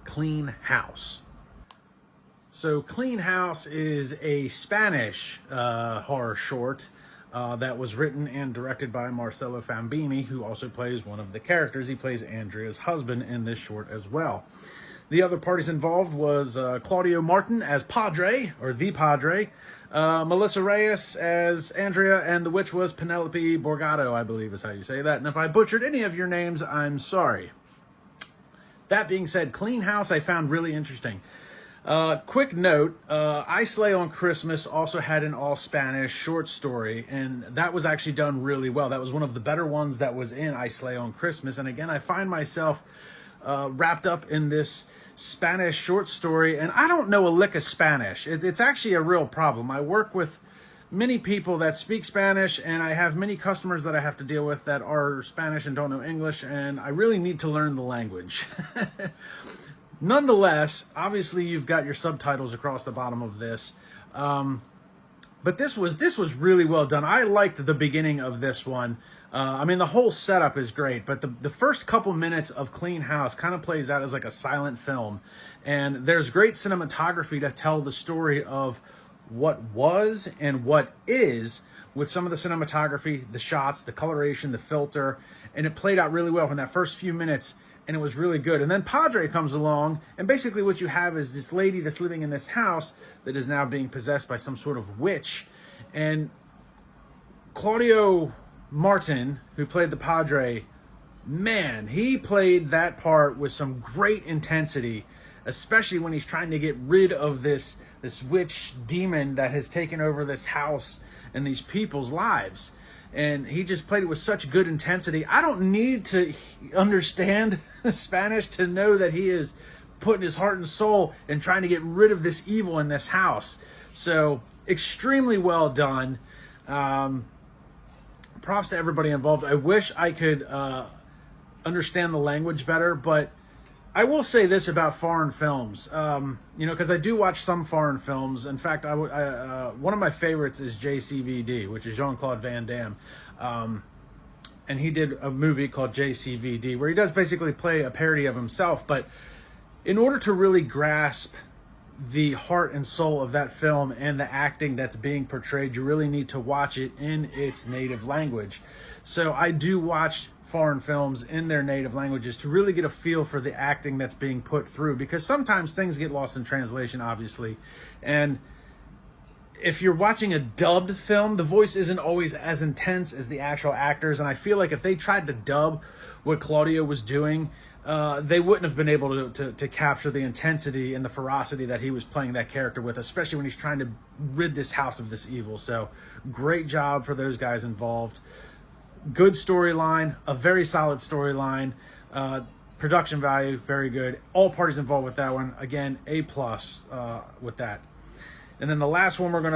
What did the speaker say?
Clean House. So Clean House is a Spanish horror short that was written and directed by Marcelo Fambini, who also plays one of the characters. He plays Andrea's husband in this short as well. The other parties involved was Claudio Martin as Padre, or the Padre, Melissa Reyes as Andrea, and the witch was Penelope Borgado, I believe is how you say that. And if I butchered any of your names, I'm sorry. That being said, Clean House I found really interesting. Quick note, I Slay on Christmas also had an all-Spanish short story, and that was actually done really well. That was one of the better ones that was in I Slay on Christmas. And again, I find myself wrapped up in this Spanish short story, and I don't know a lick of Spanish. It's actually a real problem. I work with many people that speak Spanish, and I have many customers that I have to deal with that are Spanish and don't know English, and I really need to learn the language. Nonetheless, obviously you've got your subtitles across the bottom of this, but this was really well done. I liked the beginning of this one. I mean, the whole setup is great, but the first couple minutes of Clean House kind of plays out as like a silent film, and there's great cinematography to tell the story of what was and what is, with some of the cinematography, the shots, the coloration, the filter, and it played out really well in that first few minutes. And it was really good. And then Padre comes along, and basically what you have is this lady that's living in this house that is now being possessed by some sort of witch. And Claudio Martin, who played the Padre, man, he played that part with some great intensity, especially when he's trying to get rid of this witch demon that has taken over this house and these people's lives. And he just played it with such good intensity. I don't need to understand Spanish to know that he is putting his heart and soul in trying to get rid of this evil in this house. So extremely well done. Props to everybody involved. I wish I could understand the language better, but I will say this about foreign films, you know, because I do watch some foreign films. In fact, one of my favorites is JCVD, which is Jean-Claude Van Damme. And he did a movie called JCVD, where he does basically play a parody of himself. But in order to really grasp the heart and soul of that film and the acting that's being portrayed, you really need to watch it in its native language. So I do watch foreign films in their native languages to really get a feel for the acting that's being put through, because sometimes things get lost in translation, obviously. And if you're watching a dubbed film, the voice isn't always as intense as the actual actors. And I feel like if they tried to dub what Claudio was doing, they wouldn't have been able to capture the intensity and the ferocity that he was playing that character with, especially when he's trying to rid this house of this evil. So great job for those guys involved. Good storyline, a very solid storyline, production value, very good. All parties involved with that one, again, A+ with that. And then the last one we're going to